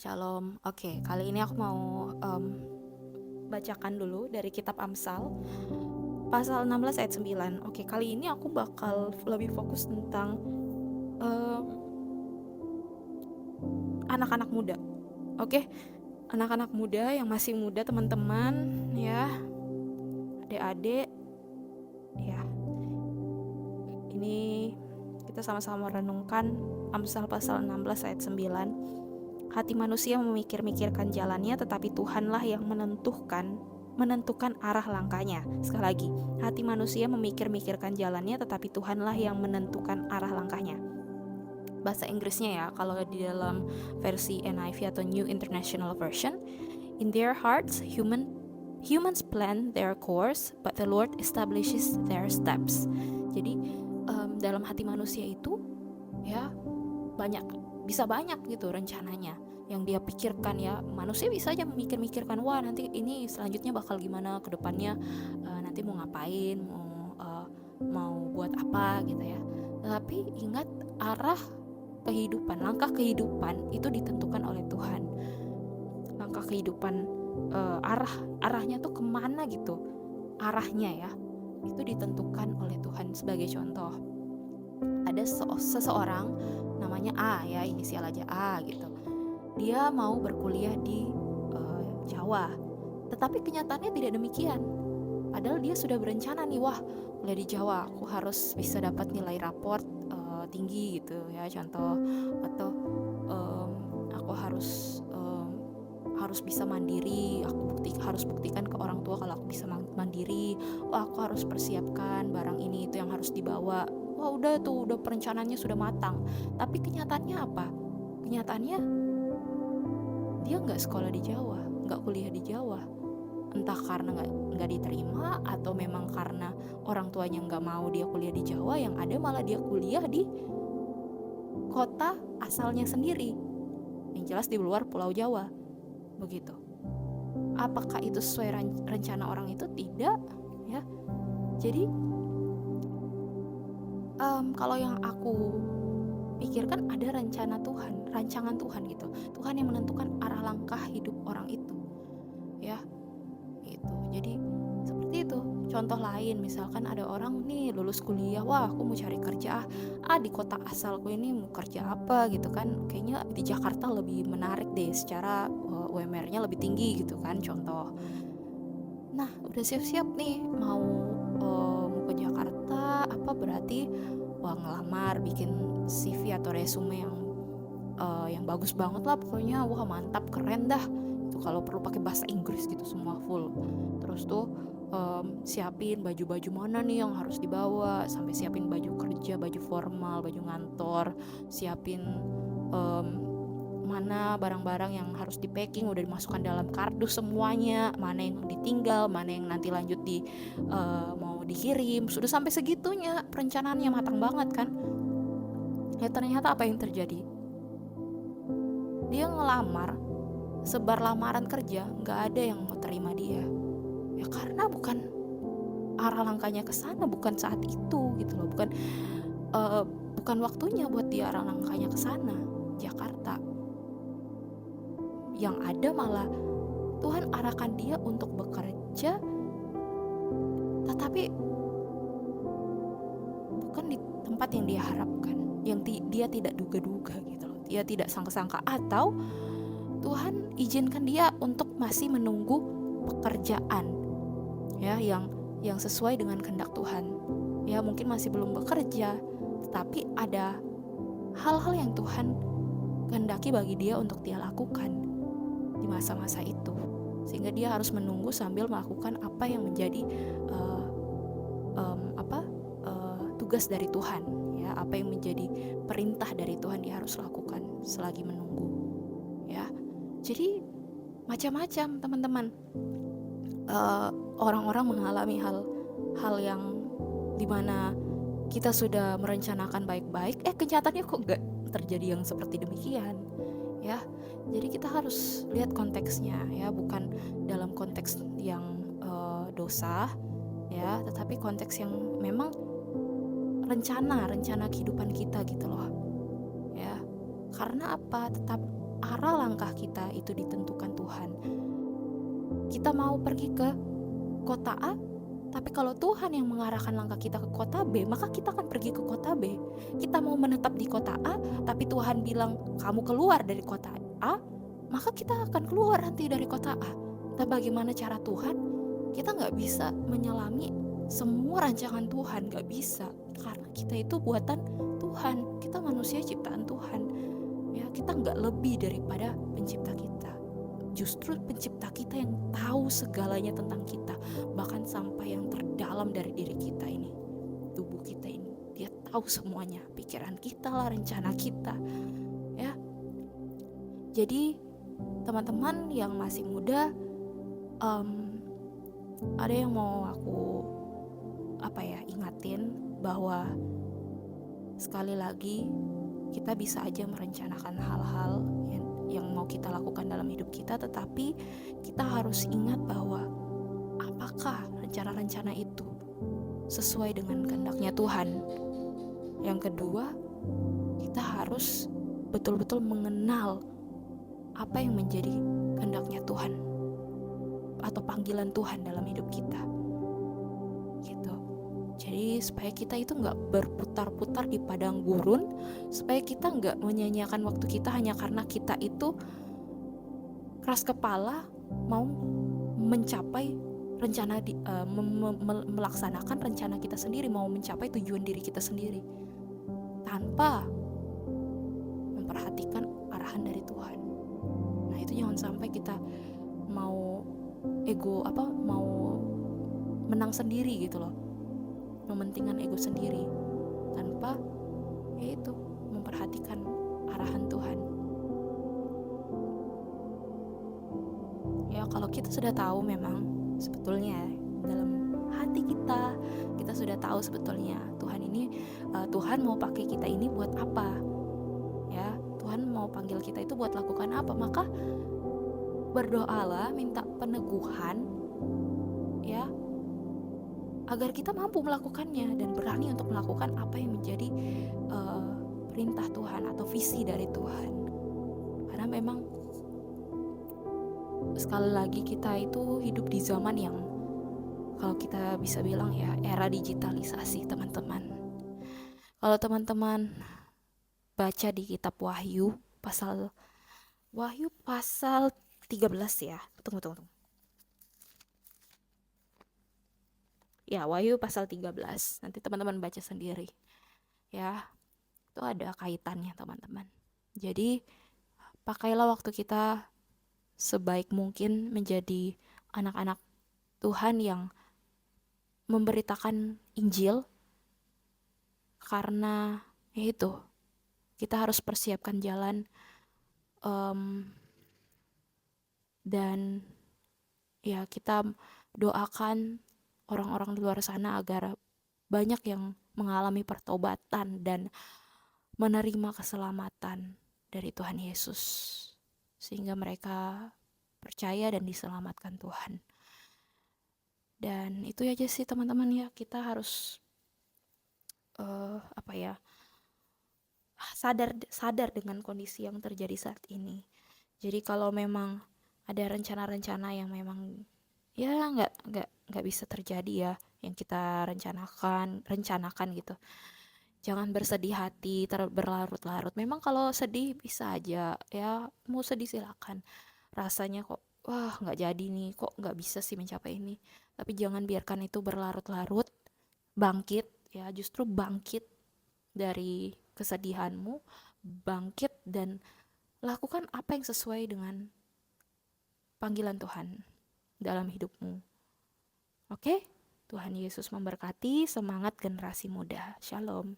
Shalom. Oke, kali ini aku mau bacakan dulu dari kitab Amsal pasal 16 ayat 9. Oke, kali ini aku bakal lebih fokus tentang em, anak-anak muda. Oke, anak-anak muda yang masih muda, teman-teman, ya, adik-adik, ya. Ini kita sama-sama renungkan Amsal pasal 16 ayat 9. Hati manusia memikir-mikirkan jalannya, tetapi Tuhanlah yang menentukan arah langkahnya. Sekali lagi, hati manusia memikir-mikirkan jalannya, tetapi Tuhanlah yang menentukan arah langkahnya. Bahasa Inggrisnya ya, kalau di dalam versi NIV atau New International Version, in their hearts humans plan their course, but the Lord establishes their steps. Jadi dalam hati manusia itu ya bisa banyak gitu rencananya yang dia pikirkan. Ya, manusia bisa aja memikir-mikirkan, wah nanti ini selanjutnya bakal gimana ke depannya, nanti mau ngapain, mau buat apa gitu ya. Tapi ingat, langkah kehidupan itu ditentukan oleh Tuhan. Langkah kehidupan, arahnya tuh kemana gitu, arahnya ya itu ditentukan oleh Tuhan. Sebagai contoh, ada seseorang namanya A, ya inisial aja A gitu. Dia mau berkuliah di Jawa, tetapi kenyataannya tidak demikian. Padahal dia sudah berencana nih, wah kuliah di Jawa aku harus bisa dapat nilai raport tinggi gitu ya, contoh. Atau aku harus bisa mandiri, harus buktikan ke orang tua kalau aku bisa mandiri. Wah, aku harus persiapkan barang ini itu yang harus dibawa. Wah, udah perencanaannya sudah matang. Tapi kenyataannya apa? Kenyataannya dia nggak sekolah di Jawa, nggak kuliah di Jawa. Entah karena nggak diterima, atau memang karena orang tuanya nggak mau dia kuliah di Jawa. Yang ada malah dia kuliah di kota asalnya sendiri, yang jelas di luar Pulau Jawa, begitu. Apakah itu sesuai rencana orang itu? Tidak, ya. Jadi kalau yang aku pikirkan, ada rancangan Tuhan gitu. Tuhan yang menentukan arah langkah hidup orang itu, ya, gitu. Jadi seperti itu. Contoh lain, misalkan ada orang nih lulus kuliah, wah aku mau cari kerja di kota asalku ini, mau kerja apa gitu kan, kayaknya di Jakarta lebih menarik deh, secara UMR-nya lebih tinggi gitu kan, contoh. Nah, udah siap-siap nih mau ke Jakarta, apa berarti wah ngelamar, bikin CV atau resume yang bagus banget lah pokoknya, wah mantap, keren dah itu, kalau perlu pakai bahasa Inggris gitu semua full. Terus tuh siapin baju-baju mana nih yang harus dibawa, sampai siapin baju kerja, baju formal, baju ngantor, siapin mana barang-barang yang harus di packing udah dimasukkan dalam kardus semuanya, mana yang ditinggal, mana yang nanti lanjut mau dikirim. Sudah sampai segitunya, perencanaannya matang banget kan. Ya ternyata apa yang terjadi? Dia ngelamar, sebar lamaran kerja, nggak ada yang mau terima dia. Ya karena bukan arah langkahnya ke sana, bukan saat itu gitu loh, bukan waktunya buat dia arah langkahnya ke sana, Jakarta. Yang ada malah Tuhan arahkan dia untuk bekerja, tetapi bukan di tempat yang dia harapkan, yang dia tidak duga-duga gitu loh. Dia tidak sangka-sangka, atau Tuhan izinkan dia untuk masih menunggu pekerjaan ya yang sesuai dengan kehendak Tuhan. Ya mungkin masih belum bekerja, tetapi ada hal-hal yang Tuhan kehendaki bagi dia untuk dia lakukan di masa-masa itu, sehingga dia harus menunggu sambil melakukan apa yang menjadi tugas dari Tuhan, ya, apa yang menjadi perintah dari Tuhan dia harus lakukan selagi menunggu, ya. Jadi macam-macam teman-teman, orang-orang mengalami hal yang dimana kita sudah merencanakan baik-baik, kenyataannya kok gak terjadi yang seperti demikian, ya. Jadi kita harus lihat konteksnya, ya, bukan dalam konteks yang dosa, ya, tetapi konteks yang memang rencana kehidupan kita gitu loh, ya. Karena apa? Tetap arah langkah kita itu ditentukan Tuhan. Kita mau pergi ke kota A, tapi kalau Tuhan yang mengarahkan langkah kita ke kota B, maka kita akan pergi ke kota B. Kita mau menetap di kota A, tapi Tuhan bilang kamu keluar dari kota A, maka kita akan keluar nanti dari kota A. Tapi bagaimana cara Tuhan? Kita nggak bisa menyelami semua rancangan Tuhan, nggak bisa. Karena kita itu buatan Tuhan, kita manusia ciptaan Tuhan. Ya, kita nggak lebih daripada pencipta kita. Justru pencipta kita yang tahu segalanya tentang kita, bahkan sampai yang terdalam dari diri kita ini, tubuh kita ini. Dia tahu semuanya, pikiran kita lah, rencana kita, ya. Jadi teman-teman yang masih muda, ada yang mau aku ingatin bahwa sekali lagi kita bisa aja merencanakan hal-hal yang mau kita lakukan dalam hidup kita, tetapi kita harus ingat bahwa apakah rencana-rencana itu sesuai dengan kehendaknya Tuhan. Yang kedua, kita harus betul-betul mengenal apa yang menjadi kehendaknya Tuhan atau panggilan Tuhan dalam hidup kita, gitu. Jadi supaya kita itu gak berputar-putar di padang gurun, supaya kita gak menyia-nyiakan waktu kita hanya karena kita itu keras kepala mau mencapai rencana melaksanakan rencana kita sendiri, mau mencapai tujuan diri kita sendiri tanpa memperhatikan arahan dari Tuhan. Nah, itu jangan sampai kita mau mau menang sendiri gitu loh, mementingkan ego sendiri tanpa yaitu memperhatikan arahan Tuhan. Ya, kalau kita sudah tahu memang sebetulnya dalam hati kita sudah tahu sebetulnya Tuhan mau pakai kita ini buat apa, ya, Tuhan mau panggil kita itu buat lakukan apa, maka berdoalah, minta peneguhan, ya, agar kita mampu melakukannya dan berani untuk melakukan apa yang menjadi perintah Tuhan atau visi dari Tuhan. Karena memang sekali lagi kita itu hidup di zaman yang kalau kita bisa bilang ya era digitalisasi, teman-teman. Kalau teman-teman baca di kitab Wahyu pasal 13 ya. Tunggu. Ya, Wahyu pasal 13. Nanti teman-teman baca sendiri. Ya, itu ada kaitannya, teman-teman. Jadi, pakailah waktu kita sebaik mungkin menjadi anak-anak Tuhan yang memberitakan Injil, karena itu kita harus persiapkan jalan, dan ya kita doakan orang-orang di luar sana agar banyak yang mengalami pertobatan dan menerima keselamatan dari Tuhan Yesus, sehingga mereka percaya dan diselamatkan Tuhan. Dan itu aja sih teman-teman ya, kita harus sadar dengan kondisi yang terjadi saat ini. Jadi kalau memang ada rencana-rencana yang memang ya nggak bisa terjadi ya yang kita rencanakan gitu, jangan bersedih hati berlarut-larut. Memang kalau sedih bisa aja ya, mau sedih silakan, rasanya kok wah nggak jadi nih, kok nggak bisa sih mencapai ini, tapi jangan biarkan itu berlarut-larut. Bangkit ya, justru bangkit dari kesedihanmu, bangkit dan lakukan apa yang sesuai dengan panggilan Tuhan dalam hidupmu. Oke? Tuhan Yesus memberkati. Semangat generasi muda. Shalom.